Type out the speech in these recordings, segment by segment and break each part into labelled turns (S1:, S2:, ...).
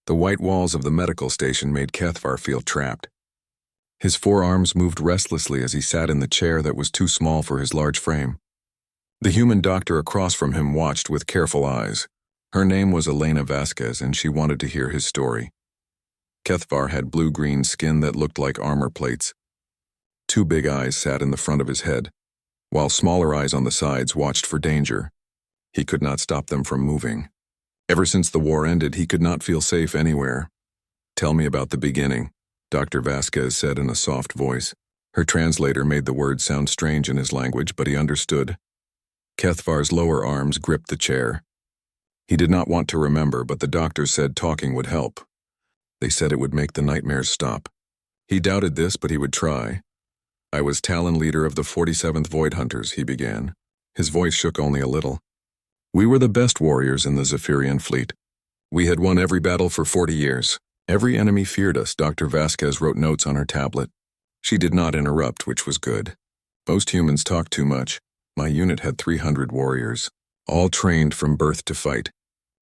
S1: The white walls of the medical station made Cathvar feel trapped. His forearms moved restlessly as he sat in the chair that was too small for his large frame. The human doctor across from him watched with careful eyes. Her name was Elena Vasquez, and she wanted to hear his story. Cathvar had blue-green skin that looked like armor plates. Two big eyes sat in the front of his head, while smaller eyes on the sides watched for danger. He could not stop them from moving. Ever since the war ended, he could not feel safe anywhere. "Tell me about the beginning," Dr. Vasquez said in a soft voice. Her translator made the words sound strange in his language, but he understood. Cathvar's lower arms gripped the chair. He did not want to remember, but the doctors said talking would help. They said it would make the nightmares stop. He doubted this, but he would try. "I was Talon leader of the 47th Void Hunters," he began. His voice shook only a little. "We were the best warriors in the Zephyrian fleet. We had won every battle for 40 years. Every enemy feared us." Dr. Vasquez wrote notes on her tablet. She did not interrupt, which was good. "Most humans talk too much. My unit had 300 warriors, all trained from birth to fight.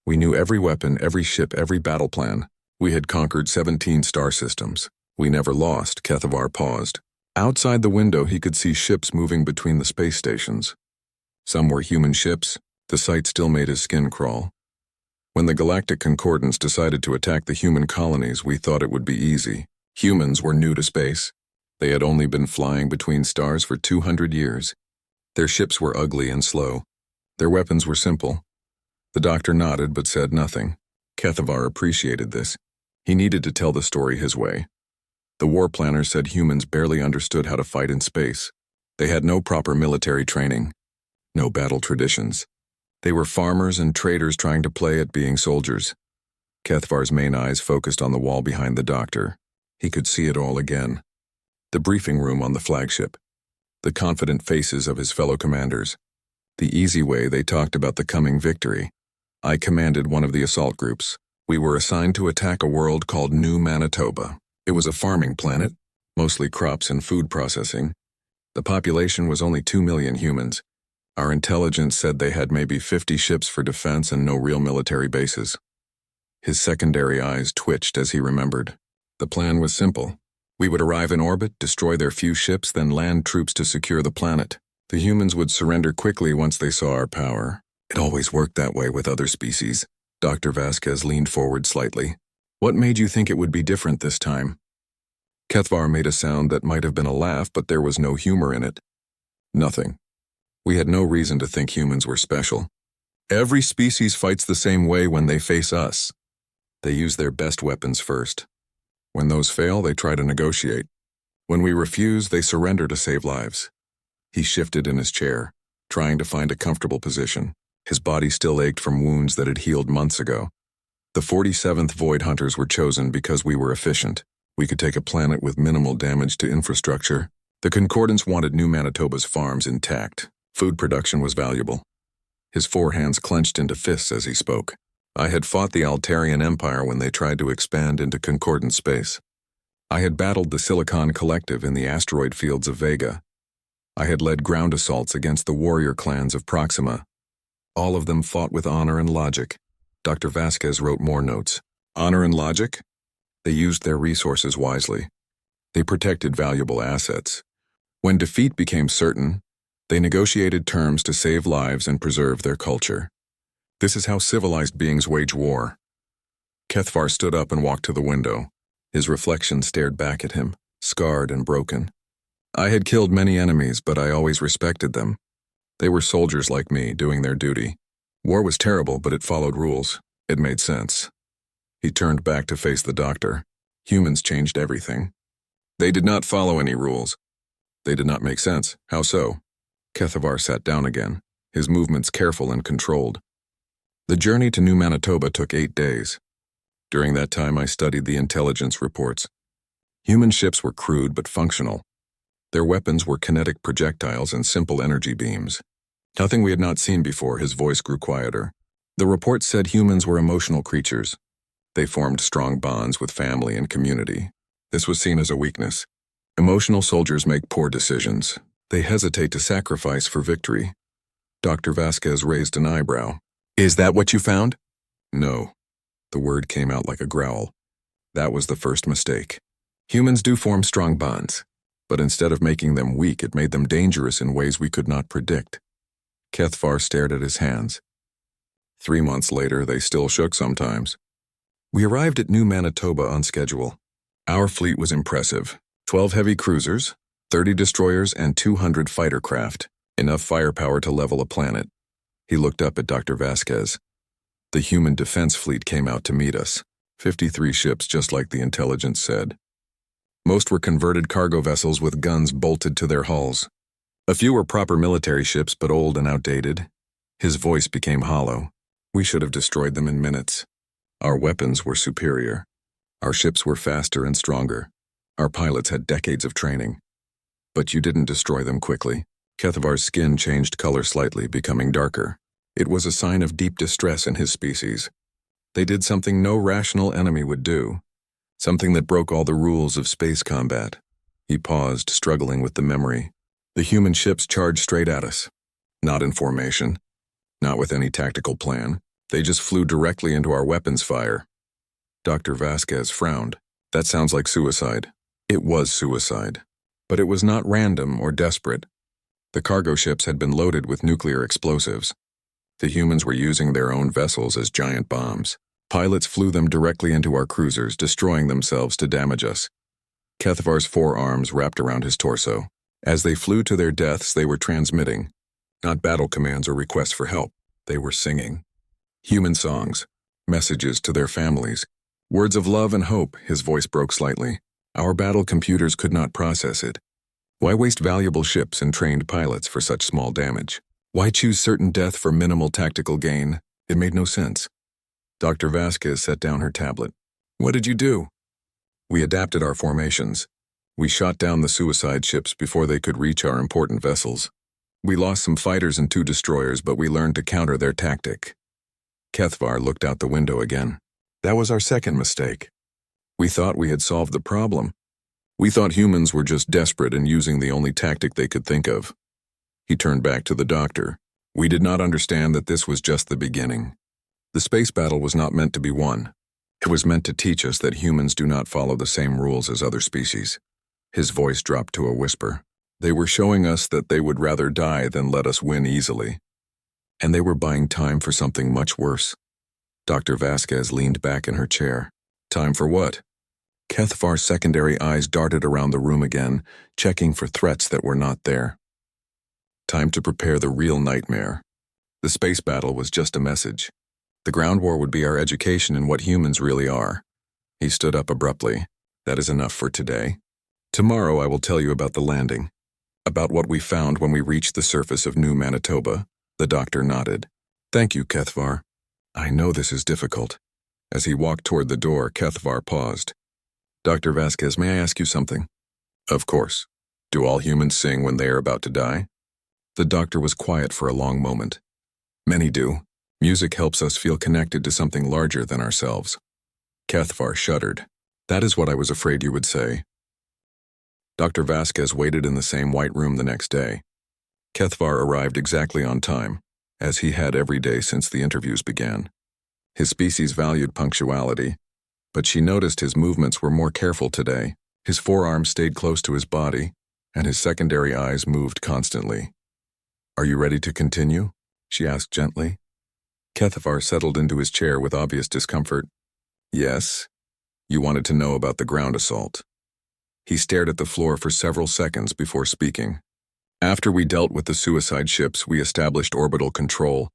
S1: We knew every weapon, every ship, every battle plan. We had conquered 17 star systems. We never lost." Cathvar paused. Outside the window, he could see ships moving between the space stations. Some were human ships. The sight still made his skin crawl. "When the Galactic Concordance decided to attack the human colonies, we thought it would be easy. Humans were new to space. They had only been flying between stars for 200 years. Their ships were ugly and slow. Their weapons were simple." The doctor nodded but said nothing. Cathvar appreciated this. He needed to tell the story his way. The war planners said humans barely understood how to fight in space. They had no proper military training, no battle traditions. They were farmers and traders trying to play at being soldiers. Cathvar's main eyes focused on the wall behind the doctor. He could see it all again. The briefing room on the flagship. The confident faces of his fellow commanders. The easy way they talked about the coming victory. "I commanded one of the assault groups. We were assigned to attack a world called New Manitoba. It was a farming planet, mostly crops and food processing. The population was only 2 million humans. Our intelligence said they had maybe 50 ships for defense and no real military bases." His secondary eyes twitched as he remembered. The plan was simple. We would arrive in orbit, destroy their few ships, then land troops to secure the planet. The humans would surrender quickly once they saw our power. It always worked that way with other species. Dr. Vasquez leaned forward slightly. "What made you think it would be different this time?" Cathvar made a sound that might have been a laugh, but there was no humor in it. "Nothing. We had no reason to think humans were special. Every species fights the same way when they face us. They use their best weapons first. When those fail, they try to negotiate. When we refuse, they surrender to save lives." He shifted in his chair, trying to find a comfortable position. His body still ached from wounds that had healed months ago. "The 47th Void Hunters were chosen because we were efficient. We could take a planet with minimal damage to infrastructure. The Concordance wanted New Manitoba's farms intact. Food production was valuable." His forehands clenched into fists as he spoke. "I had fought the Altarian Empire when they tried to expand into Concordant space. I had battled the Silicon Collective in the asteroid fields of Vega. I had led ground assaults against the warrior clans of Proxima. All of them fought with honor and logic." Dr. Vasquez wrote more notes. "Honor and logic? They used their resources wisely. They protected valuable assets. When defeat became certain, they negotiated terms to save lives and preserve their culture. This is how civilized beings wage war." Cathvar stood up and walked to the window. His reflection stared back at him, scarred and broken. "I had killed many enemies, but I always respected them. They were soldiers like me, doing their duty. War was terrible, but it followed rules. It made sense." He turned back to face the doctor. "Humans changed everything. They did not follow any rules. They did not make sense. How so?" Cathvar sat down again, his movements careful and controlled. "The journey to New Manitoba took 8 days. During that time, I studied the intelligence reports. Human ships were crude but functional. Their weapons were kinetic projectiles and simple energy beams. Nothing we had not seen before." His voice grew quieter. "The reports said humans were emotional creatures. They formed strong bonds with family and community. This was seen as a weakness. Emotional soldiers make poor decisions. They hesitate to sacrifice for victory." Dr. Vasquez raised an eyebrow. "Is that what you found?" "No. The word came out like a growl. That was the first mistake. Humans do form strong bonds, but instead of making them weak, it made them dangerous in ways we could not predict. Kethvar stared at his hands. 3 months later, they still shook sometimes. We arrived at New Manitoba on schedule. Our fleet was impressive. 12 heavy cruisers, 30 destroyers, and 200 fighter craft. Enough firepower to level a planet. He looked up at Dr. Vasquez. The human defense fleet came out to meet us. 53 ships, just like the intelligence said. Most were converted cargo vessels with guns bolted to their hulls. A few were proper military ships, but old and outdated. His voice became hollow. We should have destroyed them in minutes. Our weapons were superior. Our ships were faster and stronger. Our pilots had decades of training. But you didn't destroy them quickly. Kethavar's skin changed color slightly, becoming darker. It was a sign of deep distress in his species. They did something no rational enemy would do. Something that broke all the rules of space combat. He paused, struggling with the memory. The human ships charged straight at us. Not in formation. Not with any tactical plan. They just flew directly into our weapons fire. Dr. Vasquez frowned. That sounds like suicide. It was suicide. But it was not random or desperate. The cargo ships had been loaded with nuclear explosives. The humans were using their own vessels as giant bombs. Pilots flew them directly into our cruisers, destroying themselves to damage us. Kethavar's forearms wrapped around his torso. As they flew to their deaths, they were transmitting. Not battle commands or requests for help. They were singing. Human songs. Messages to their families. Words of love and hope. His voice broke slightly. Our battle computers could not process it. Why waste valuable ships and trained pilots for such small damage? Why choose certain death for minimal tactical gain? It made no sense. Dr. Vasquez set down her tablet. What did you do? We adapted our formations. We shot down the suicide ships before they could reach our important vessels. We lost some fighters and 2 destroyers, but we learned to counter their tactic. Kethvar looked out the window again. That was our second mistake. We thought we had solved the problem. We thought humans were just desperate and using the only tactic they could think of. He turned back to the doctor. We did not understand that this was just the beginning. The space battle was not meant to be won. It was meant to teach us that humans do not follow the same rules as other species. His voice dropped to a whisper. They were showing us that they would rather die than let us win easily. And they were buying time for something much worse. Dr. Vasquez leaned back in her chair. Time for what? Kethvar's secondary eyes darted around the room again, checking for threats that were not there. Time to prepare the real nightmare. The space battle was just a message. The ground war would be our education in what humans really are. He stood up abruptly. That is enough for today. Tomorrow I will tell you about the landing. About what we found when we reached the surface of New Manitoba. The doctor nodded. Thank you, Kethvar. I know this is difficult. As he walked toward the door, Kethvar paused. Dr. Vasquez, may I ask you something? Of course. Do all humans sing when they are about to die? The doctor was quiet for a long moment. Many do. Music helps us feel connected to something larger than ourselves. Kethvar shuddered. That is what I was afraid you would say. Dr. Vasquez waited in the same white room the next day. Kethvar arrived exactly on time, as he had every day since the interviews began. His species valued punctuality, but she noticed his movements were more careful today. His forearms stayed close to his body, and his secondary eyes moved constantly. Are you ready to continue? She asked gently. Kethvar settled into his chair with obvious discomfort. Yes. You wanted to know about the ground assault. He stared at the floor for several seconds before speaking. After we dealt with the suicide ships, we established orbital control.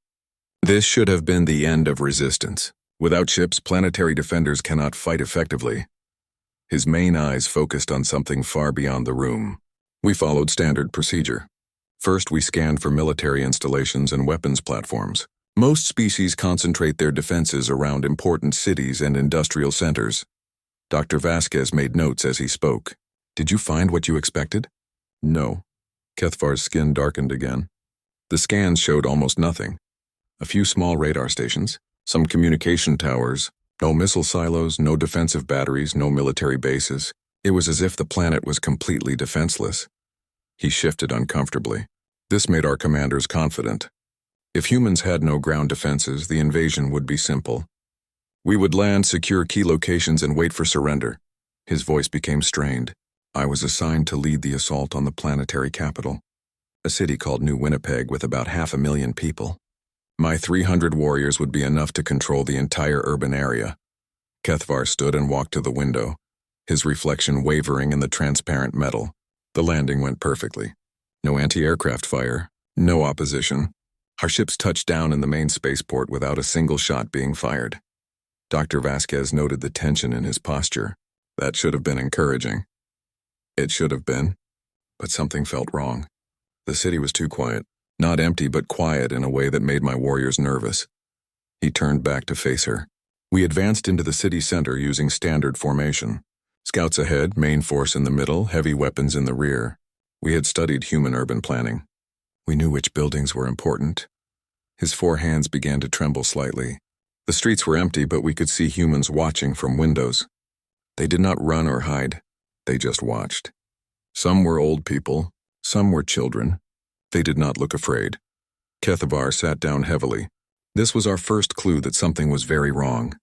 S1: This should have been the end of resistance. Without ships, planetary defenders cannot fight effectively. His main eyes focused on something far beyond the room. We followed standard procedure. First, we scanned for military installations and weapons platforms. Most species concentrate their defenses around important cities and industrial centers. Dr. Vasquez made notes as he spoke. Did you find what you expected? No. Kethvar's skin darkened again. The scans showed almost nothing. A few small radar stations, some communication towers, no missile silos, no defensive batteries, no military bases. It was as if the planet was completely defenseless. He shifted uncomfortably. This made our commanders confident. If humans had no ground defenses, the invasion would be simple. We would land, secure key locations, and wait for surrender. His voice became strained. I was assigned to lead the assault on the planetary capital, a city called New Winnipeg with about 500,000 people. My 300 warriors would be enough to control the entire urban area. Kethvar stood and walked to the window, his reflection wavering in the transparent metal. The landing went perfectly. No anti-aircraft fire, no opposition. Our ships touched down in the main spaceport without a single shot being fired. Dr. Vasquez noted the tension in his posture. That should have been encouraging. It should have been, but something felt wrong. The city was too quiet, not empty but quiet in a way that made my warriors nervous. He turned back to face her. We advanced into the city center using standard formation. Scouts ahead, main force in the middle, heavy weapons in the rear. We had studied human urban planning. We knew which buildings were important. His 4 hands began to tremble slightly. The streets were empty, but we could see humans watching from windows. They did not run or hide. They just watched. Some were old people. Some were children. They did not look afraid. Kethvar sat down heavily. This was our first clue that something was very wrong.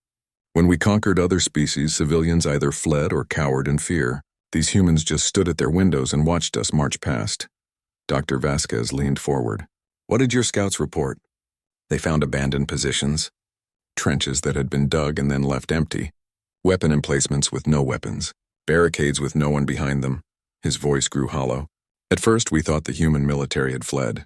S1: When we conquered other species, civilians either fled or cowered in fear. These humans just stood at their windows and watched us march past. Dr. Vasquez leaned forward. What did your scouts report? They found abandoned positions, trenches that had been dug and then left empty, weapon emplacements with no weapons, barricades with no one behind them. His voice grew hollow. At first, we thought the human military had fled.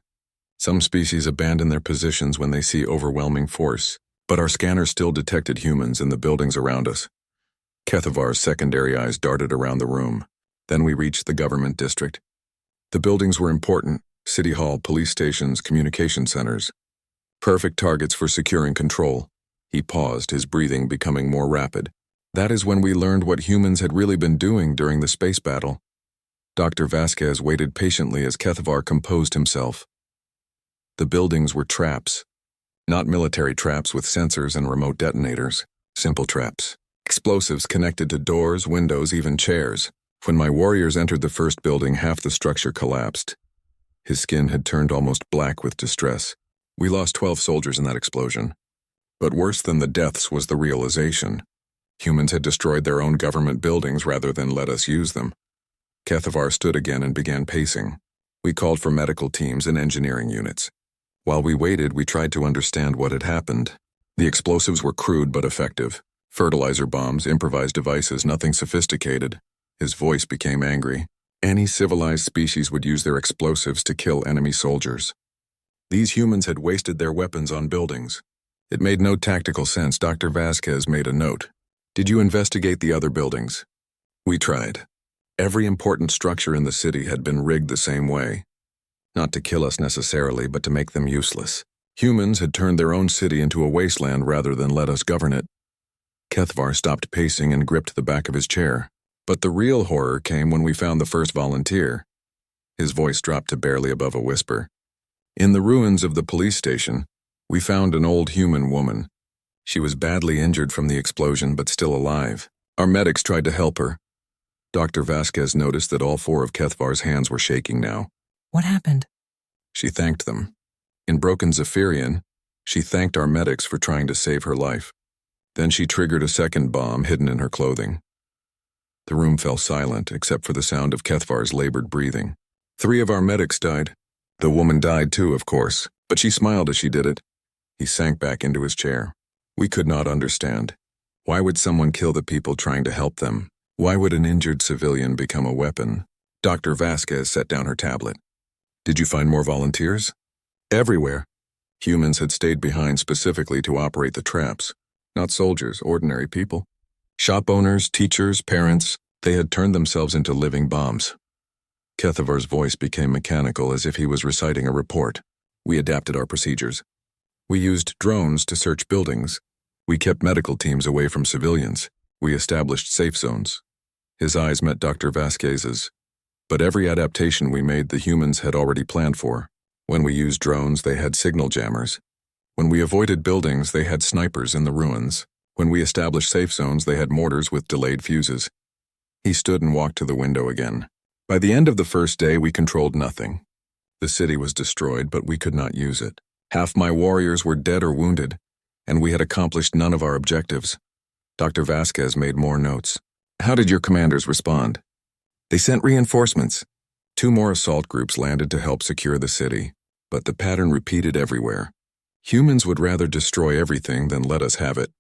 S1: Some species abandon their positions when they see overwhelming force, but our scanners still detected humans in the buildings around us. Kethavar's secondary eyes darted around the room. Then we reached the government district. The buildings were important: city hall, police stations, communication centers. Perfect targets for securing control. He paused, his breathing becoming more rapid. That is when we learned what humans had really been doing during the space battle. Dr. Vasquez waited patiently as Kethavar composed himself. The buildings were traps. Not military traps with sensors and remote detonators. Simple traps. Explosives connected to doors, windows, even chairs. When my warriors entered the first building, half the structure collapsed. His skin had turned almost black with distress. We lost 12 soldiers in that explosion. But worse than the deaths was the realization. Humans had destroyed their own government buildings rather than let us use them. Kethavar stood again and began pacing. We called for medical teams and engineering units. While we waited, we tried to understand what had happened. The explosives were crude but effective. Fertilizer bombs, improvised devices, nothing sophisticated. His voice became angry. Any civilized species would use their explosives to kill enemy soldiers. These humans had wasted their weapons on buildings. It made no tactical sense. Dr. Vasquez made a note. Did you investigate the other buildings? We tried. Every important structure in the city had been rigged the same way. Not to kill us necessarily, but to make them useless. Humans had turned their own city into a wasteland rather than let us govern it. Kethvar stopped pacing and gripped the back of his chair. But the real horror came when we found the first volunteer. His voice dropped to barely above a whisper. In the ruins of the police station, we found an old human woman. She was badly injured from the explosion, but still alive. Our medics tried to help her. Dr. Vasquez noticed that all 4 of Kethvar's hands were shaking now.
S2: What happened?
S1: She thanked them. In broken Zephyrian, she thanked our medics for trying to save her life. Then she triggered a second bomb hidden in her clothing. The room fell silent, except for the sound of Kethvar's labored breathing. 3 of our medics died. The woman died too, of course, but she smiled as she did it. He sank back into his chair. We could not understand. Why would someone kill the people trying to help them? Why would an injured civilian become a weapon? Dr. Vasquez set down her tablet. Did you find more volunteers? Everywhere. Humans had stayed behind specifically to operate the traps. Not soldiers, ordinary people. Shop owners, teachers, parents, they had turned themselves into living bombs. Kethavar's voice became mechanical as if he was reciting a report. We adapted our procedures. We used drones to search buildings. We kept medical teams away from civilians. We established safe zones. His eyes met Dr. Vasquez's. But every adaptation we made, the humans had already planned for. When we used drones, they had signal jammers. When we avoided buildings, they had snipers in the ruins. When we established safe zones, they had mortars with delayed fuses. He stood and walked to the window again. By the end of the first day, we controlled nothing. The city was destroyed, but we could not use it. Half my warriors were dead or wounded. and we had accomplished none of our objectives. Dr. Vasquez made more notes. How did your commanders respond? They sent reinforcements. 2 more assault groups landed to help secure the city, but the pattern repeated everywhere. Humans would rather destroy everything than let us have it.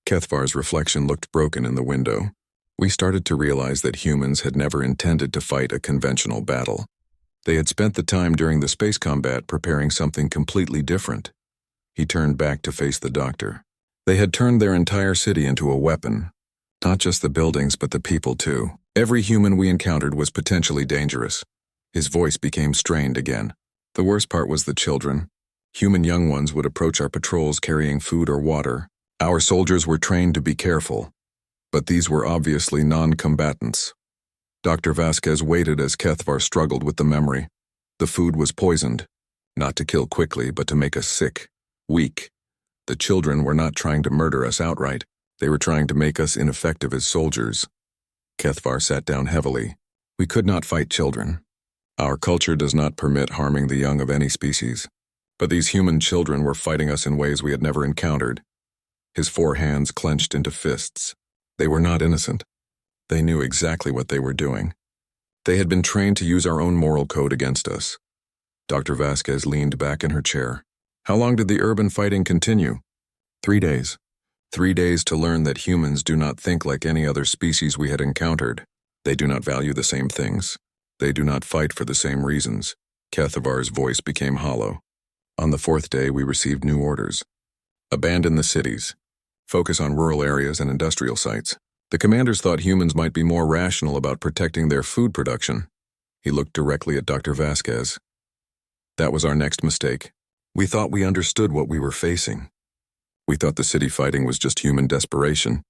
S1: Kethvar's reflection looked broken in the window. We started to realize that humans had never intended to fight a conventional battle. They had spent the time during the space combat preparing something completely different. He turned back to face the doctor. They had turned their entire city into a weapon. Not just the buildings, but the people too. Every human we encountered was potentially dangerous. His voice became strained again. The worst part was the children. Human young ones would approach our patrols carrying food or water. Our soldiers were trained to be careful, but these were obviously non-combatants. Dr. Vasquez waited as Kethvar struggled with the memory. The food was poisoned, not to kill quickly, but to make us sick, weak. The children were not trying to murder us outright. They were trying to make us ineffective as soldiers. Kethvar sat down heavily. We could not fight children. Our culture does not permit harming the young of any species. But these human children were fighting us in ways we had never encountered. His 4 hands clenched into fists. They were not innocent. They knew exactly what they were doing. They had been trained to use our own moral code against us. Dr. Vasquez leaned back in her chair. How long did the urban fighting continue? 3 days. 3 days to learn that humans do not think like any other species we had encountered. They do not value the same things. They do not fight for the same reasons. Kethavar's voice became hollow. On the 4th day, we received new orders. Abandon the cities. Focus on rural areas and industrial sites. The commanders thought humans might be more rational about protecting their food production. He looked directly at Dr. Vasquez. That was our next mistake. We thought we understood what we were facing. We thought the city fighting was just human desperation.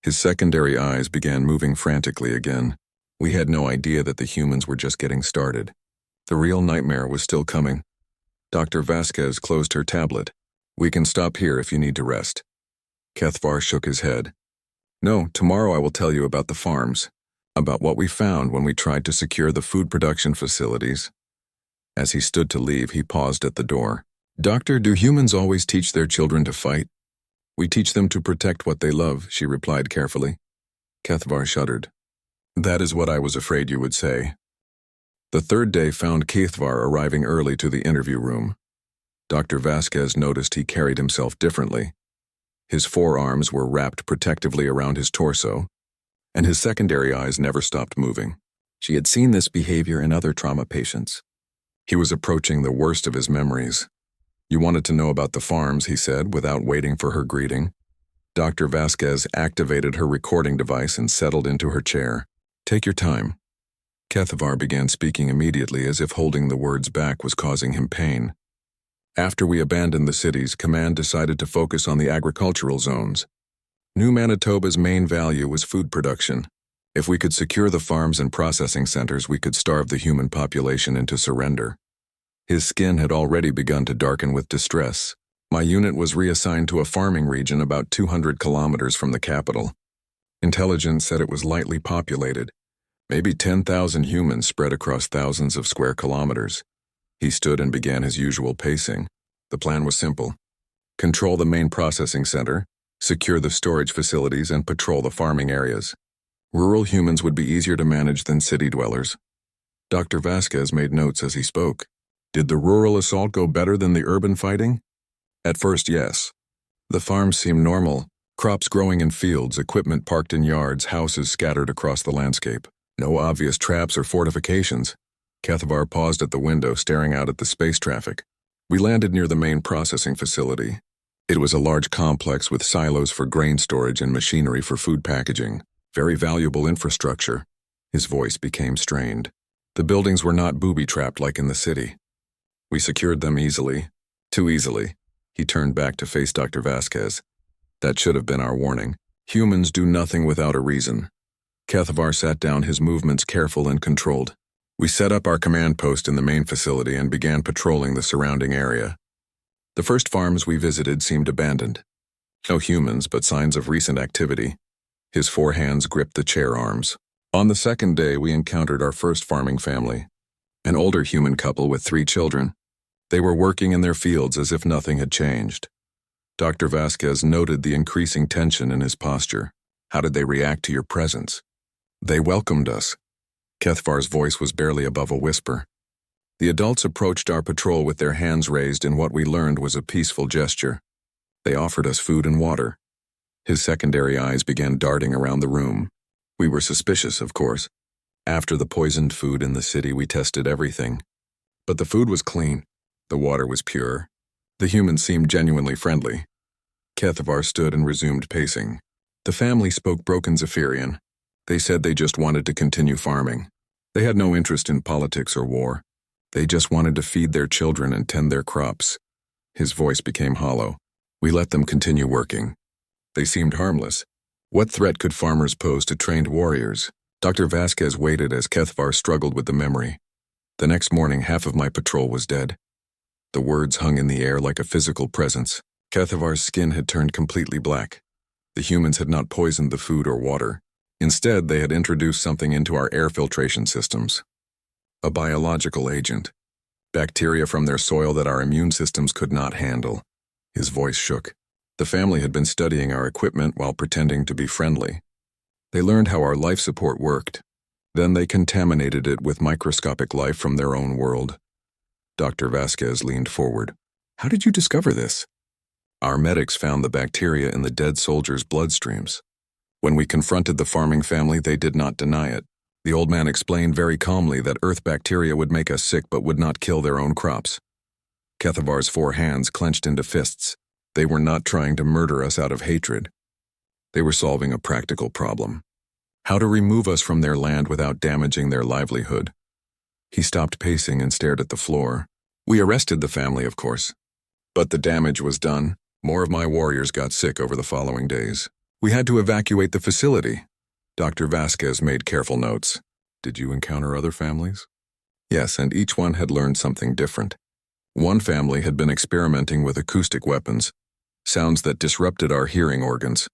S1: His secondary eyes began moving frantically again. We had no idea that the humans were just getting started. The real nightmare was still coming. Dr. Vasquez closed her tablet. We can stop here if you need to rest. Kethvar shook his head. No, tomorrow I will tell you about the farms, about what we found when we tried to secure the food production facilities. As he stood to leave, he paused at the door. Doctor, do humans always teach their children to fight? We teach them to protect what they love, she replied carefully. Kethvar shuddered. That is what I was afraid you would say. The 3rd day found Kethvar arriving early to the interview room. Dr. Vasquez noticed he carried himself differently. His forearms were wrapped protectively around his torso, and his secondary eyes never stopped moving. She had seen this behavior in other trauma patients. He was approaching the worst of his memories. You wanted to know about the farms, he said, without waiting for her greeting. Dr. Vasquez activated her recording device and settled into her chair. Take your time. Kethvar began speaking immediately as if holding the words back was causing him pain. After we abandoned the cities, Command decided to focus on the agricultural zones. New Manitoba's main value was food production. If we could secure the farms and processing centers, we could starve the human population into surrender. His skin had already begun to darken with distress. My unit was reassigned to a farming region about 200 kilometers from the capital. Intelligence said it was lightly populated, maybe 10,000 humans spread across thousands of square kilometers. He stood and began his usual pacing. The plan was simple. Control the main processing center, secure the storage facilities, and patrol the farming areas. Rural humans would be easier to manage than city dwellers. Dr. Vasquez made notes as he spoke. Did the rural assault go better than the urban fighting? At first, yes. The farms seemed normal. Crops growing in fields, equipment parked in yards, houses scattered across the landscape. No obvious traps or fortifications. Kethvar paused at the window, staring out at the space traffic. We landed near the main processing facility. It was a large complex with silos for grain storage and machinery for food packaging. Very valuable infrastructure. His voice became strained. The buildings were not booby-trapped like in the city. We secured them easily. Too easily. He turned back to face Dr. Vasquez. That should have been our warning. Humans do nothing without a reason. Kethvar sat down, his movements careful and controlled. We set up our command post in the main facility and began patrolling the surrounding area. The first farms we visited seemed abandoned. No humans, but signs of recent activity. His 4 hands gripped the chair arms. On the 2nd day, we encountered our first farming family. An older human couple with 3 children. They were working in their fields as if nothing had changed. Dr. Vasquez noted the increasing tension in his posture. How did they react to your presence? They welcomed us. Kethvar's voice was barely above a whisper. The adults approached our patrol with their hands raised in what we learned was a peaceful gesture. They offered us food and water. His secondary eyes began darting around the room. We were suspicious, of course. After the poisoned food in the city, we tested everything. But the food was clean. The water was pure. The humans seemed genuinely friendly. Kethvar stood and resumed pacing. The family spoke broken Zephyrian. They said they just wanted to continue farming. They had no interest in politics or war. They just wanted to feed their children and tend their crops. His voice became hollow. We let them continue working. They seemed harmless. What threat could farmers pose to trained warriors? Dr. Vasquez waited as Kethvar struggled with the memory. The next morning, half of my patrol was dead. The words hung in the air like a physical presence. Kethvar's skin had turned completely black. The humans had not poisoned the food or water. Instead, they had introduced something into our air filtration systems. A biological agent. Bacteria from their soil that our immune systems could not handle. His voice shook. The family had been studying our equipment while pretending to be friendly. They learned how our life support worked. Then they contaminated it with microscopic life from their own world. Dr. Vasquez leaned forward. How did you discover this? Our medics found the bacteria in the dead soldiers' bloodstreams. When we confronted the farming family, they did not deny it. The old man explained very calmly that earth bacteria would make us sick but would not kill their own crops. Kethavar's 4 hands clenched into fists. They were not trying to murder us out of hatred. They were solving a practical problem. How to remove us from their land without damaging their livelihood. He stopped pacing and stared at the floor. We arrested the family, of course. But the damage was done. More of my warriors got sick over the following days. We had to evacuate the facility. Dr. Vasquez made careful notes. Did you encounter other families? Yes, and each one had learned something different. One family had been experimenting with acoustic weapons, sounds that disrupted our hearing organs.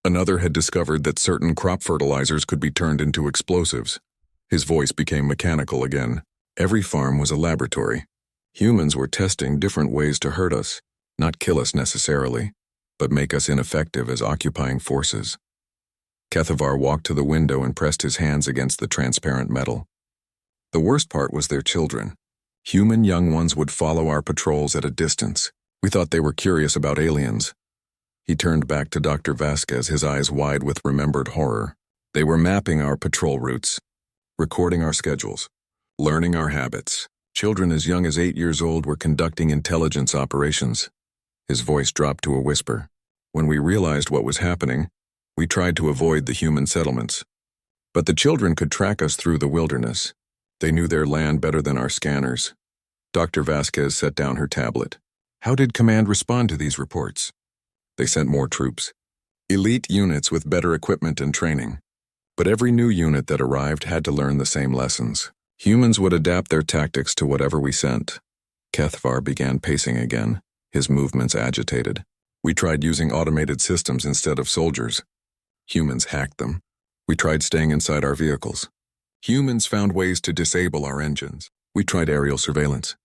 S1: Another had discovered that certain crop fertilizers could be turned into explosives. His voice became mechanical again. Every farm was a laboratory. Humans were testing different ways to hurt us, not kill us necessarily, but make us ineffective as occupying forces. Kethavar walked to the window and pressed his hands against the transparent metal. The worst part was their children. Human young ones would follow our patrols at a distance. We thought they were curious about aliens. He turned back to Dr. Vasquez, his eyes wide with remembered horror. They were mapping our patrol routes, recording our schedules, learning our habits. Children as young as 8 years old were conducting intelligence operations. His voice dropped to a whisper. When we realized what was happening, we tried to avoid the human settlements. But the children could track us through the wilderness. They knew their land better than our scanners. Dr. Vasquez set down her tablet. How did command respond to these reports? They sent more troops. Elite units with better equipment and training. But every new unit that arrived had to learn the same lessons. Humans would adapt their tactics to whatever we sent. Kethvar began pacing again, his movements agitated. We tried using automated systems instead of soldiers. Humans hacked them. We tried staying inside our vehicles. Humans found ways to disable our engines. We tried aerial surveillance.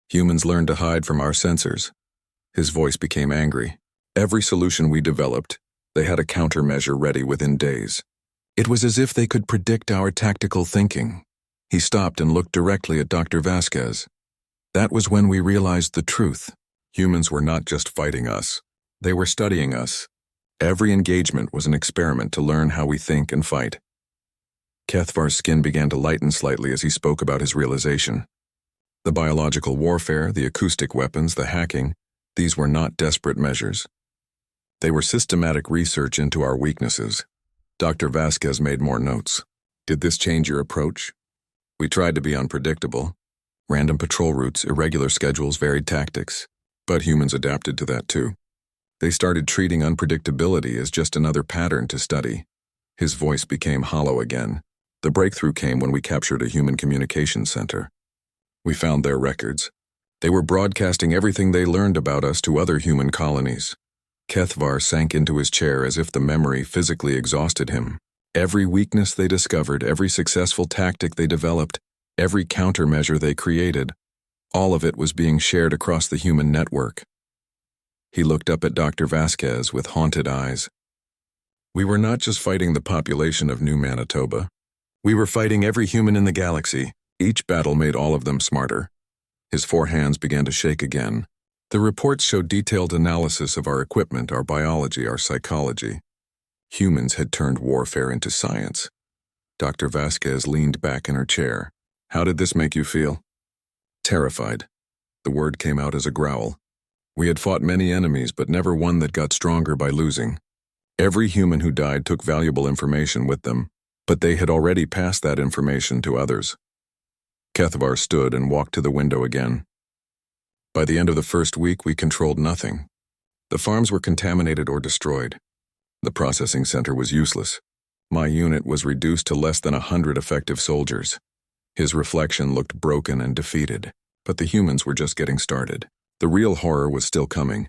S1: Humans learned to hide from our sensors. His voice became angry. Every solution we developed, they had a countermeasure ready within days. It was as if they could predict our tactical thinking. He stopped and looked directly at Dr. Vasquez. That was when we realized the truth. Humans were not just fighting us. They were studying us. Every engagement was an experiment to learn how we think and fight. Kethvar's skin began to lighten slightly as he spoke about his realization. The biological warfare, the acoustic weapons, the hacking, these were not desperate measures. They were systematic research into our weaknesses. Dr. Vasquez made more notes. Did this change your approach? We tried to be unpredictable. Random patrol routes, irregular schedules, varied tactics. But humans adapted to that too. They started treating unpredictability as just another pattern to study. His voice became hollow again. The breakthrough came when we captured a human communications center. We found their records. They were broadcasting everything they learned about us to other human colonies. Kethvar sank into his chair as if the memory physically exhausted him. Every weakness they discovered, every successful tactic they developed, every countermeasure they created, all of it was being shared across the human network. He looked up at Dr. Vasquez with haunted eyes. We were not just fighting the population of New Manitoba. We were fighting every human in the galaxy. Each battle made all of them smarter. His four hands began to shake again. The reports showed detailed analysis of our equipment, our biology, our psychology. Humans had turned warfare into science. Dr. Vasquez leaned back in her chair. How did this make you feel? Terrified. The word came out as a growl. We had fought many enemies, but never one that got stronger by losing. Every human who died took valuable information with them, but they had already passed that information to others. Kethvar stood and walked to the window again. By the end of the first week, we controlled nothing. The farms were contaminated or destroyed. The processing center was useless. My unit was reduced to less than 100 effective soldiers. His reflection looked broken and defeated, but the humans were just getting started. The real horror was still coming.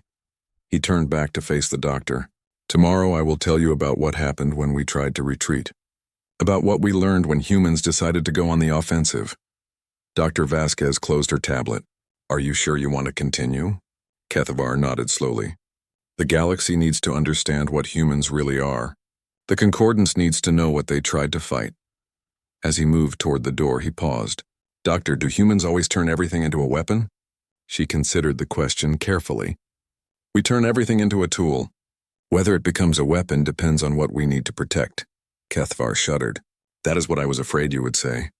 S1: He turned back to face the doctor. Tomorrow I will tell you about what happened when we tried to retreat. About what we learned when humans decided to go on the offensive. Dr. Vasquez closed her tablet. Are you sure you want to continue? Kethvar nodded slowly. The galaxy needs to understand what humans really are. The Concordance needs to know what they tried to fight. As he moved toward the door, he paused. Doctor, do humans always turn everything into a weapon? She considered the question carefully. We turn everything into a tool. Whether it becomes a weapon depends on what we need to protect. Kethvar shuddered. That is what I was afraid you would say.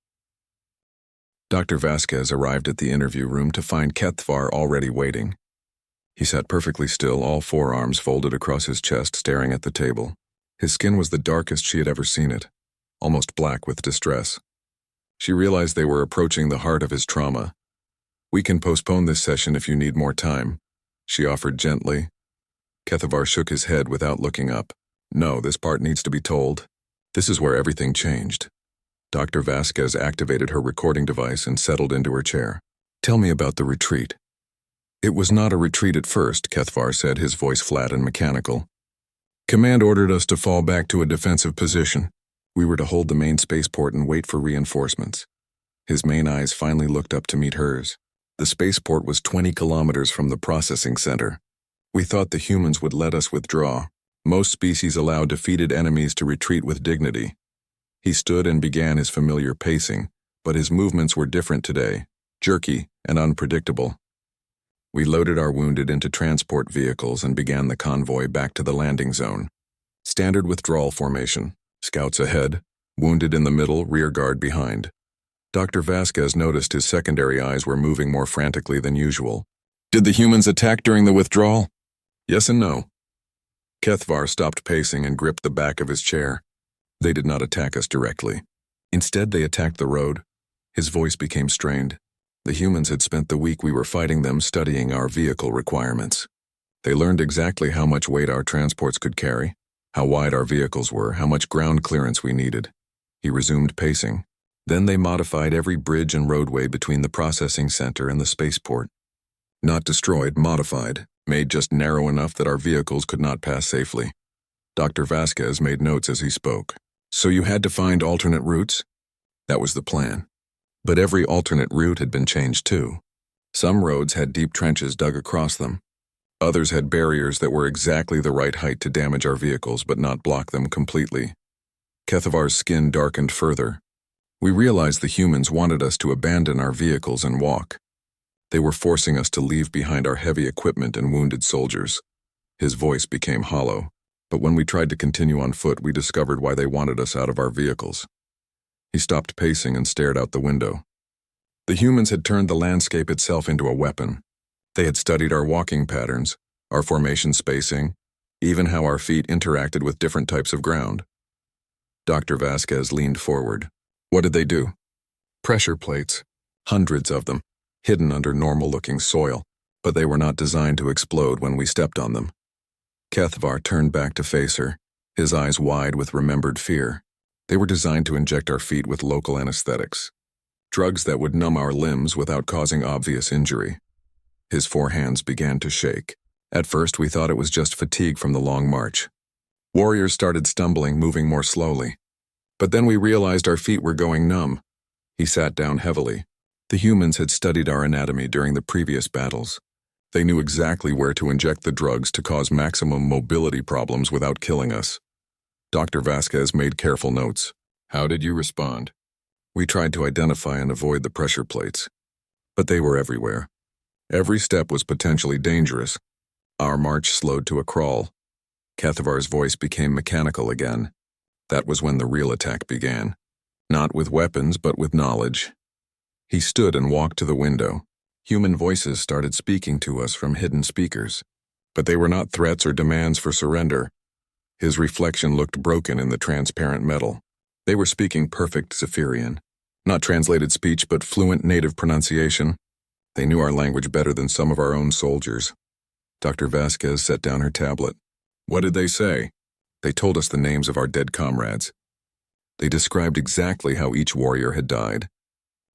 S1: Dr. Vasquez arrived at the interview room to find Kethvar already waiting. He sat perfectly still, all forearms folded across his chest, staring at the table. His skin was the darkest she had ever seen it, almost black with distress. She realized they were approaching the heart of his trauma. We can postpone this session if you need more time, she offered gently. Kethvar shook his head without looking up. No, this part needs to be told. This is where everything changed. Dr. Vasquez activated her recording device and settled into her chair. Tell me about the retreat. It was not a retreat at first, Kethvar said, his voice flat and mechanical. Command ordered us to fall back to a defensive position. We were to hold the main spaceport and wait for reinforcements. His main eyes finally looked up to meet hers. The spaceport was 20 kilometers from the processing center. We thought the humans would let us withdraw. Most species allow defeated enemies to retreat with dignity. He stood and began his familiar pacing, but his movements were different today, jerky and unpredictable. We loaded our wounded into transport vehicles and began the convoy back to the landing zone. Standard withdrawal formation. Scouts ahead, wounded in the middle, rear guard behind. Dr. Vasquez noticed his secondary eyes were moving more frantically than usual. Did the humans attack during the withdrawal? Yes and no. Kethvar stopped pacing and gripped the back of his chair. They did not attack us directly. Instead, they attacked the road. His voice became strained. The humans had spent the week we were fighting them studying our vehicle requirements. They learned exactly how much weight our transports could carry, how wide our vehicles were, how much ground clearance we needed. He resumed pacing. Then they modified every bridge and roadway between the processing center and the spaceport. Not destroyed, modified, made just narrow enough that our vehicles could not pass safely. Dr. Vasquez made notes as he spoke. So you had to find alternate routes? That was the plan. But every alternate route had been changed too. Some roads had deep trenches dug across them. Others had barriers that were exactly the right height to damage our vehicles but not block them completely. Kethvar's skin darkened further. We realized the humans wanted us to abandon our vehicles and walk. They were forcing us to leave behind our heavy equipment and wounded soldiers. His voice became hollow, but when we tried to continue on foot, we discovered why they wanted us out of our vehicles. He stopped pacing and stared out the window. The humans had turned the landscape itself into a weapon. They had studied our walking patterns, our formation spacing, even how our feet interacted with different types of ground. Dr. Vasquez leaned forward. What did they do? Pressure plates, hundreds of them, hidden under normal-looking soil, but they were not designed to explode when we stepped on them. Kethvar turned back to face her, his eyes wide with remembered fear. They were designed to inject our feet with local anesthetics, drugs that would numb our limbs without causing obvious injury. His four hands began to shake. At first, we thought it was just fatigue from the long march. Warriors started stumbling, moving more slowly. But then we realized our feet were going numb. He sat down heavily. The humans had studied our anatomy during the previous battles. They knew exactly where to inject the drugs to cause maximum mobility problems without killing us. Dr. Vasquez made careful notes. How did you respond? We tried to identify and avoid the pressure plates, but they were everywhere. Every step was potentially dangerous. Our march slowed to a crawl. Kethavar's voice became mechanical again. That was when the real attack began. Not with weapons, but with knowledge. He stood and walked to the window. Human voices started speaking to us from hidden speakers, but they were not threats or demands for surrender. His reflection looked broken in the transparent metal. They were speaking perfect Zephyrian. Not translated speech, but fluent native pronunciation. They knew our language better than some of our own soldiers. Dr. Vasquez set down her tablet. What did they say? They told us the names of our dead comrades. They described exactly how each warrior had died.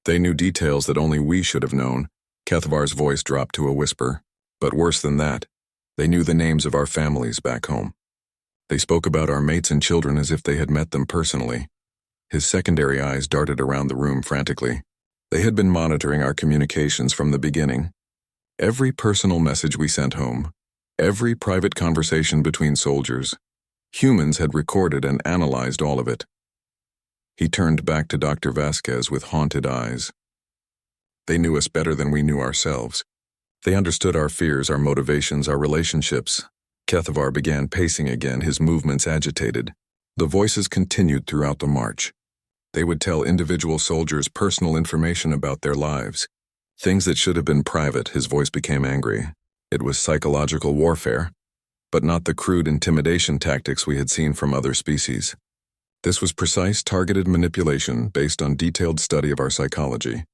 S1: They knew details that only we should have known. Kethavar's voice dropped to a whisper. But worse than that, they knew the names of our families back home. They spoke about our mates and children as if they had met them personally. His secondary eyes darted around the room frantically. They had been monitoring our communications from the beginning. Every personal message we sent home, every private conversation between soldiers, humans had recorded and analyzed all of it. He turned back to Dr. Vasquez with haunted eyes. They knew us better than we knew ourselves. They understood our fears, our motivations, our relationships. Kethavar began pacing again, his movements agitated. The voices continued throughout the march. They would tell individual soldiers personal information about their lives. Things that should have been private. His voice became angry. It was psychological warfare, but not the crude intimidation tactics we had seen from other species. This was precise, targeted manipulation based on detailed study of our psychology.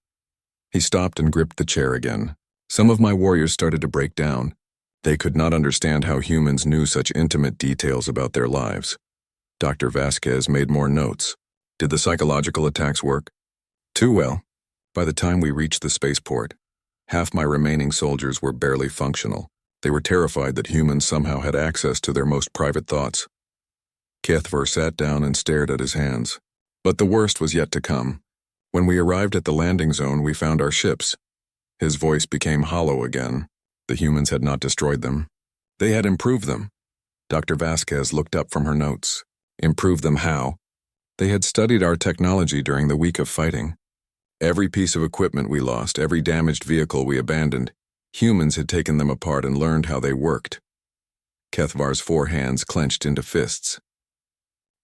S1: He stopped and gripped the chair again. Some of my warriors started to break down. They could not understand how humans knew such intimate details about their lives. Dr. Vasquez made more notes. Did the psychological attacks work? Too well. By the time we reached the spaceport, half my remaining soldiers were barely functional. They were terrified that humans somehow had access to their most private thoughts. Kethavar sat down and stared at his hands. But the worst was yet to come. When we arrived at the landing zone, we found our ships. His voice became hollow again. The humans had not destroyed them. They had improved them. Dr. Vasquez looked up from her notes. Improved them how? They had studied our technology during the week of fighting. Every piece of equipment we lost, every damaged vehicle we abandoned, humans had taken them apart and learned how they worked. Kethavar's 4 hands clenched into fists.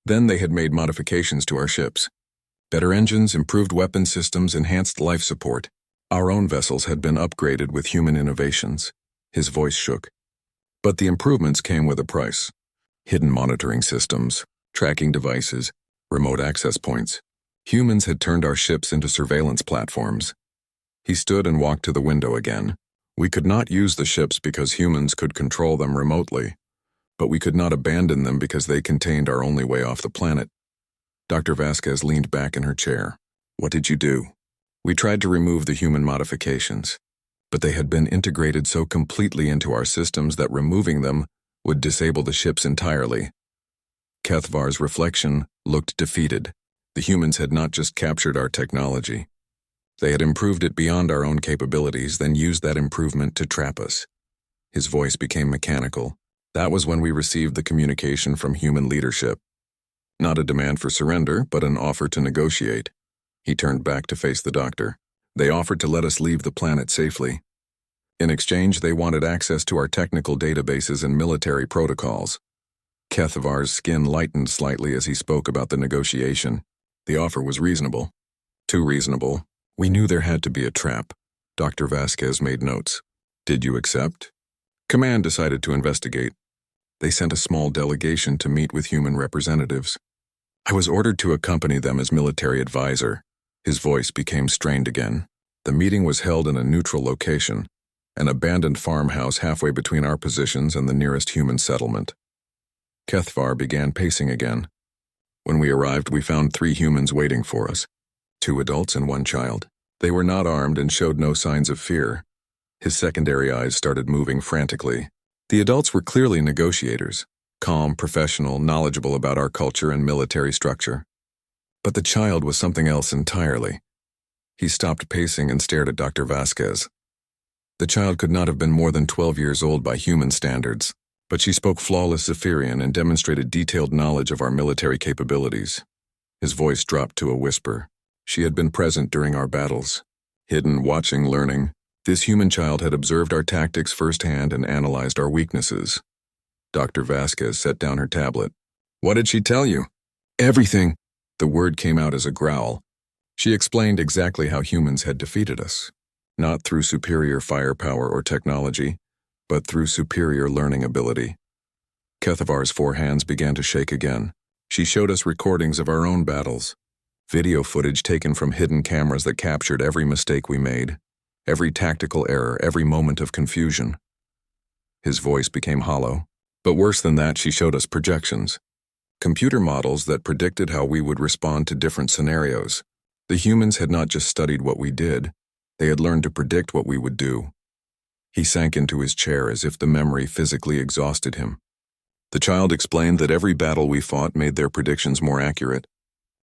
S1: Then they had made modifications to our ships. Better engines, improved weapon systems, enhanced life support. Our own vessels had been upgraded with human innovations. His voice shook. But the improvements came with a price. Hidden monitoring systems, tracking devices, remote access points. Humans had turned our ships into surveillance platforms. He stood and walked to the window again. We could not use the ships because humans could control them remotely, but we could not abandon them because they contained our only way off the planet. Dr. Vasquez leaned back in her chair. What did you do? We tried to remove the human modifications, but they had been integrated so completely into our systems that removing them would disable the ships entirely. Kethavar's reflection looked defeated. The humans had not just captured our technology. They had improved it beyond our own capabilities, then used that improvement to trap us. His voice became mechanical. That was when we received the communication from human leadership. Not a demand for surrender, but an offer to negotiate. He turned back to face the doctor. They offered to let us leave the planet safely. In exchange, they wanted access to our technical databases and military protocols. Kethavar's skin lightened slightly as he spoke about the negotiation. The offer was reasonable. Too reasonable. We knew there had to be a trap. Dr. Vasquez made notes. Did you accept? Command decided to investigate. They sent a small delegation to meet with human representatives. I was ordered to accompany them as military advisor. His voice became strained again. The meeting was held in a neutral location, an abandoned farmhouse halfway between our positions and the nearest human settlement. Kethavar began pacing again. When we arrived, we found 3 humans waiting for us, 2 adults and 1 child. They were not armed and showed no signs of fear. His secondary eyes started moving frantically. The adults were clearly negotiators, calm, professional, knowledgeable about our culture and military structure. But the child was something else entirely. He stopped pacing and stared at Dr. Vasquez. The child could not have been more than 12 years old by human standards, but she spoke flawless Zephyrian and demonstrated detailed knowledge of our military capabilities. His voice dropped to a whisper. She had been present during our battles. Hidden, watching, learning. This human child had observed our tactics firsthand and analyzed our weaknesses. Dr. Vasquez set down her tablet. What did she tell you? Everything. The word came out as a growl. She explained exactly how humans had defeated us. Not through superior firepower or technology, but through superior learning ability. Kethavar's 4 hands began to shake again. She showed us recordings of our own battles. Video footage taken from hidden cameras that captured every mistake we made, every tactical error, every moment of confusion. His voice became hollow. But worse than that, she showed us projections. Computer models that predicted how we would respond to different scenarios. The humans had not just studied what we did, they had learned to predict what we would do. He sank into his chair as if the memory physically exhausted him. The child explained that every battle we fought made their predictions more accurate.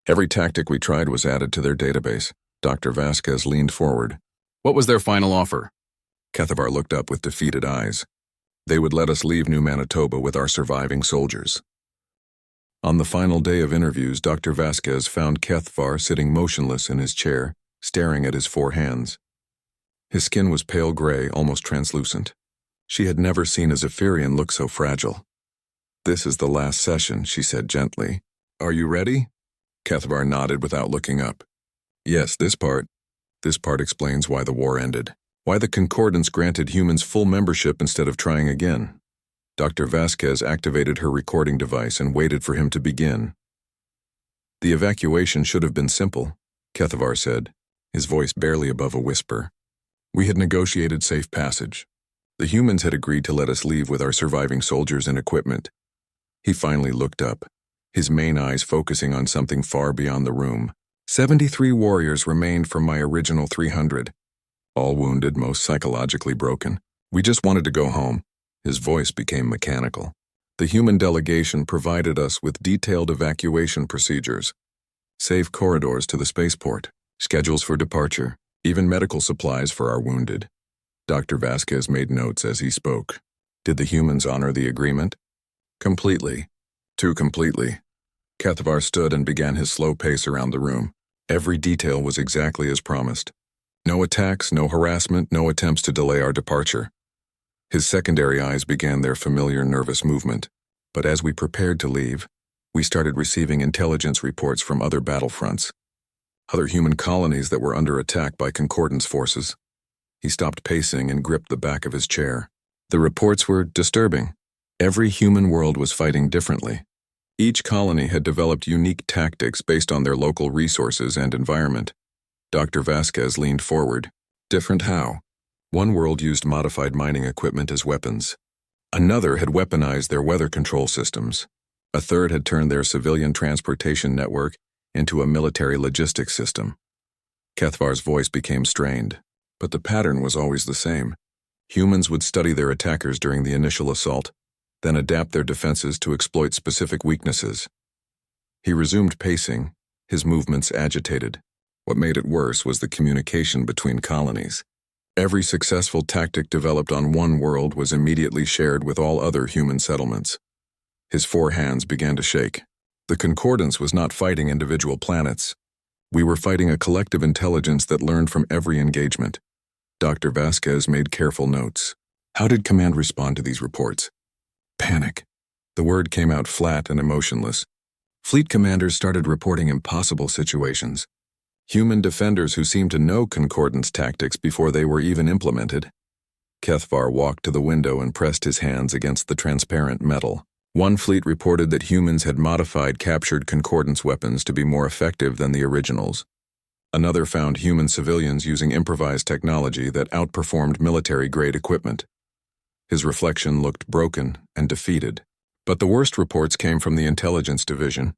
S1: Every tactic we tried was added to their database. Dr. Vasquez leaned forward. What was their final offer? Kethavar looked up with defeated eyes. They would let us leave New Manitoba with our surviving soldiers. On the final day of interviews, Dr. Vasquez found Kethavar sitting motionless in his chair, staring at his 4 hands. His skin was pale gray, almost translucent. She had never seen a Zephyrian look so fragile. This is the last session, she said gently. Are you ready? Kethavar nodded without looking up. Yes, this part. This part explains why the war ended. Why the Concordance granted humans full membership instead of trying again. Dr. Vasquez activated her recording device and waited for him to begin. The evacuation should have been simple, Kethavar said, his voice barely above a whisper. We had negotiated safe passage. The humans had agreed to let us leave with our surviving soldiers and equipment. He finally looked up, his main eyes focusing on something far beyond the room. 73 warriors remained from my original 300. All wounded, most psychologically broken. We just wanted to go home. His voice became mechanical. The human delegation provided us with detailed evacuation procedures. Safe corridors to the spaceport, schedules for departure, even medical supplies for our wounded. Dr. Vasquez made notes as he spoke. Did the humans honor the agreement? Completely. Too completely. Kethavar stood and began his slow pace around the room. Every detail was exactly as promised. No attacks, no harassment, no attempts to delay our departure. His secondary eyes began their familiar nervous movement. But as we prepared to leave, we started receiving intelligence reports from other battlefronts. Other human colonies that were under attack by Concordance forces. He stopped pacing and gripped the back of his chair. The reports were disturbing. Every human world was fighting differently. Each colony had developed unique tactics based on their local resources and environment. Dr. Vasquez leaned forward. Different how? One world used modified mining equipment as weapons. Another had weaponized their weather control systems. A third had turned their civilian transportation network into a military logistics system. Kethavar's voice became strained, but the pattern was always the same. Humans would study their attackers during the initial assault, then adapt their defenses to exploit specific weaknesses. He resumed pacing, his movements agitated. What made it worse was the communication between colonies. Every successful tactic developed on one world was immediately shared with all other human settlements. His 4 hands began to shake. The Concordance was not fighting individual planets. We were fighting a collective intelligence that learned from every engagement. Dr. Vasquez made careful notes. How did Command respond to these reports? Panic. The word came out flat and emotionless. Fleet commanders started reporting impossible situations. Human defenders who seemed to know Concordance tactics before they were even implemented. Kethavar walked to the window and pressed his hands against the transparent metal. One fleet reported that humans had modified captured Concordance weapons to be more effective than the originals. Another found human civilians using improvised technology that outperformed military-grade equipment. His reflection looked broken and defeated. But the worst reports came from the intelligence division.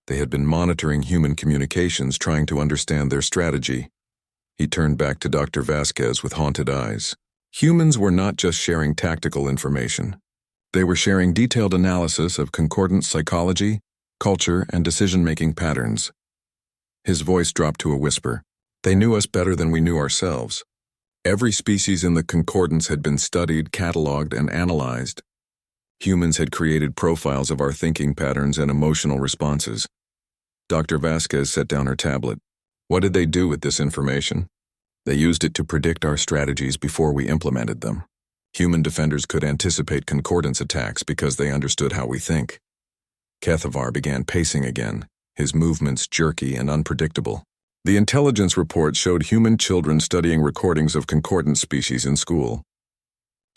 S1: They had been monitoring human communications, trying to understand their strategy. He turned back to Dr. Vasquez with haunted eyes. Humans were not just sharing tactical information. They were sharing detailed analysis of Concordance psychology, culture, and decision-making patterns. His voice dropped to a whisper. They knew us better than we knew ourselves. Every species in the concordance had been studied, catalogued, and analyzed. Humans had created profiles of our thinking patterns and emotional responses. Dr. Vasquez set down her tablet. What did they do with this information? They used it to predict our strategies before we implemented them. Human defenders could anticipate concordance attacks because they understood how we think. Kethavar began pacing again, his movements jerky and unpredictable. The intelligence report showed human children studying recordings of concordant species in school.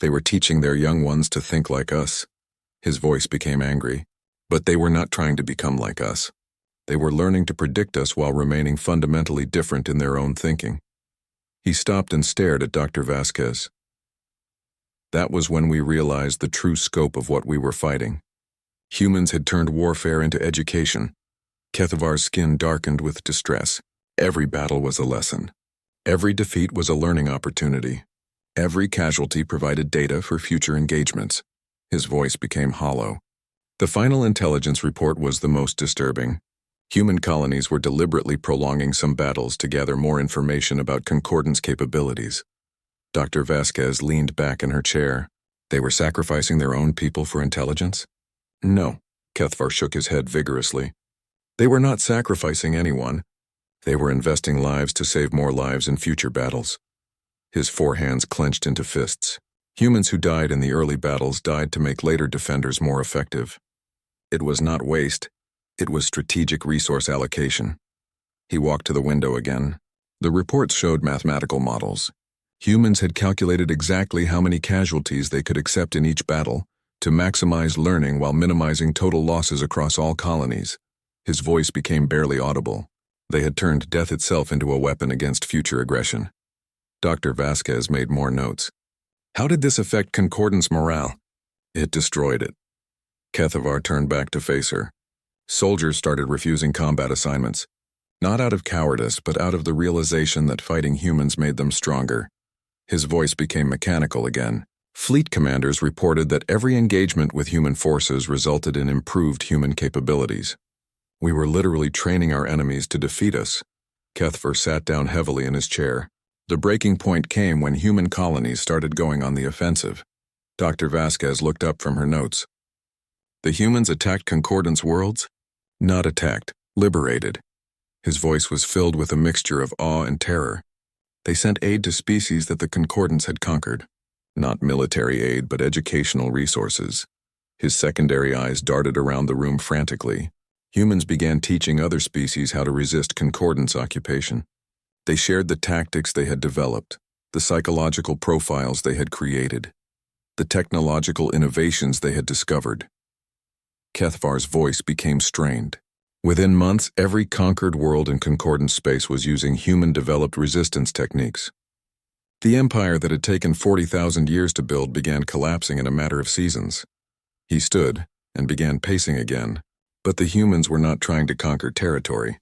S1: They were teaching their young ones to think like us. His voice became angry. But they were not trying to become like us. They were learning to predict us while remaining fundamentally different in their own thinking. He stopped and stared at Dr. Vasquez. That was when we realized the true scope of what we were fighting. Humans had turned warfare into education. Kethavar's skin darkened with distress. Every battle was a lesson. Every defeat was a learning opportunity. Every casualty provided data for future engagements. His voice became hollow. The final intelligence report was the most disturbing. Human colonies were deliberately prolonging some battles to gather more information about concordance capabilities. Dr. Vasquez leaned back in her chair. They were sacrificing their own people for intelligence? No, Kethavar shook his head vigorously. They were not sacrificing anyone. They were investing lives to save more lives in future battles. His four hands clenched into fists. Humans who died in the early battles died to make later defenders more effective. It was not waste. It was strategic resource allocation. He walked to the window again. The reports showed mathematical models. Humans had calculated exactly how many casualties they could accept in each battle to maximize learning while minimizing total losses across all colonies. His voice became barely audible. They had turned death itself into a weapon against future aggression. Dr. Vasquez made more notes. How did this affect concordance morale? It destroyed it. Kethavar turned back to face her. Soldiers started refusing combat assignments. Not out of cowardice, but out of the realization that fighting humans made them stronger. His voice became mechanical again. Fleet commanders reported that every engagement with human forces resulted in improved human capabilities. We were literally training our enemies to defeat us. Kethavar sat down heavily in his chair. The breaking point came when human colonies started going on the offensive. Dr. Vasquez looked up from her notes. The humans attacked concordance worlds? Not attacked, liberated. His voice was filled with a mixture of awe and terror. They sent aid to species that the concordance had conquered. Not military aid, but educational resources. His secondary eyes darted around the room frantically. Humans began teaching other species how to resist concordance occupation. They shared the tactics they had developed, the psychological profiles they had created, the technological innovations they had discovered. Kethavar's voice became strained. Within months, every conquered world in concordance space was using human-developed resistance techniques. The empire that had taken 40,000 years to build began collapsing in a matter of seasons. He stood and began pacing again, but the humans were not trying to conquer territory.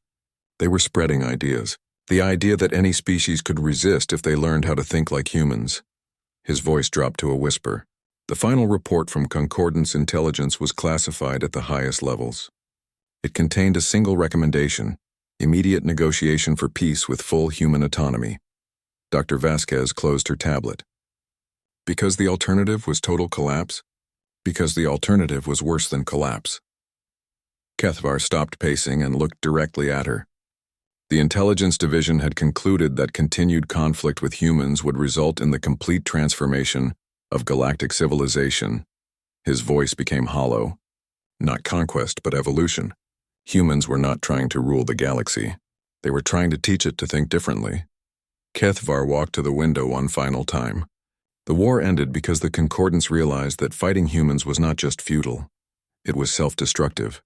S1: They were spreading ideas. The idea that any species could resist if they learned how to think like humans. His voice dropped to a whisper. The final report from Concordance Intelligence was classified at the highest levels. It contained a single recommendation: immediate negotiation for peace with full human autonomy. Dr. Vasquez closed her tablet. Because the alternative was total collapse? Because the alternative was worse than collapse. Kethavar stopped pacing and looked directly at her. The intelligence division had concluded that continued conflict with humans would result in the complete transformation of galactic civilization. His voice became hollow. Not conquest, but evolution. Humans were not trying to rule the galaxy. They were trying to teach it to think differently. Kethavar walked to the window one final time. The war ended because the Concordance realized that fighting humans was not just futile. It was self-destructive.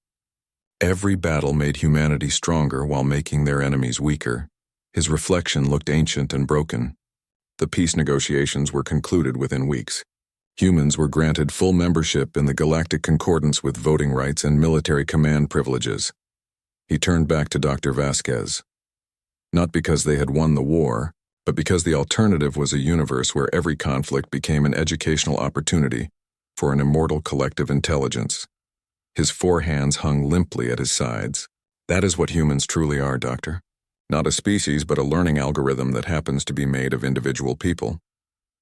S1: Every battle made humanity stronger while making their enemies weaker. His reflection looked ancient and broken. The peace negotiations were concluded within weeks. Humans were granted full membership in the Galactic Concordance with voting rights and military command privileges. He turned back to Dr. Vasquez. Not because they had won the war, but because the alternative was a universe where every conflict became an educational opportunity for an immortal collective intelligence. His four hands hung limply at his sides. That is what humans truly are, Doctor. Not a species, but a learning algorithm that happens to be made of individual people.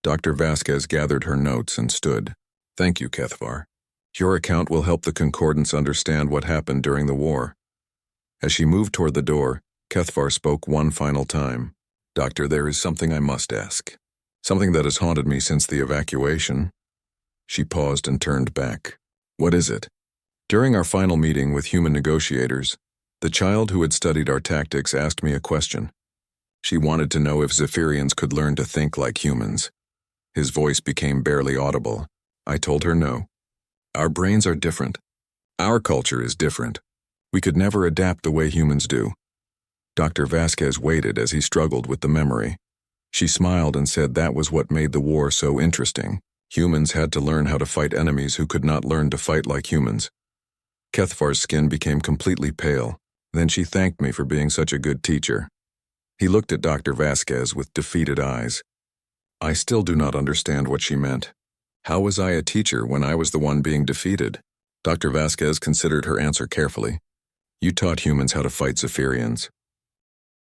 S1: Dr. Vasquez gathered her notes and stood. Thank you, Kethvar. Your account will help the Concordance understand what happened during the war. As she moved toward the door, Kethvar spoke one final time. Doctor, there is something I must ask. Something that has haunted me since the evacuation. She paused and turned back. What is it? During our final meeting with human negotiators, the child who had studied our tactics asked me a question. She wanted to know if Zephyrians could learn to think like humans. His voice became barely audible. I told her no. Our brains are different. Our culture is different. We could never adapt the way humans do. Dr. Vasquez waited as he struggled with the memory. She smiled and said that was what made the war so interesting. Humans had to learn how to fight enemies who could not learn to fight like humans. Kethvar's skin became completely pale. Then she thanked me for being such a good teacher. He looked at Dr. Vasquez with defeated eyes. I still do not understand what she meant. How was I a teacher when I was the one being defeated? Dr. Vasquez considered her answer carefully. You taught humans how to fight Zephyrians.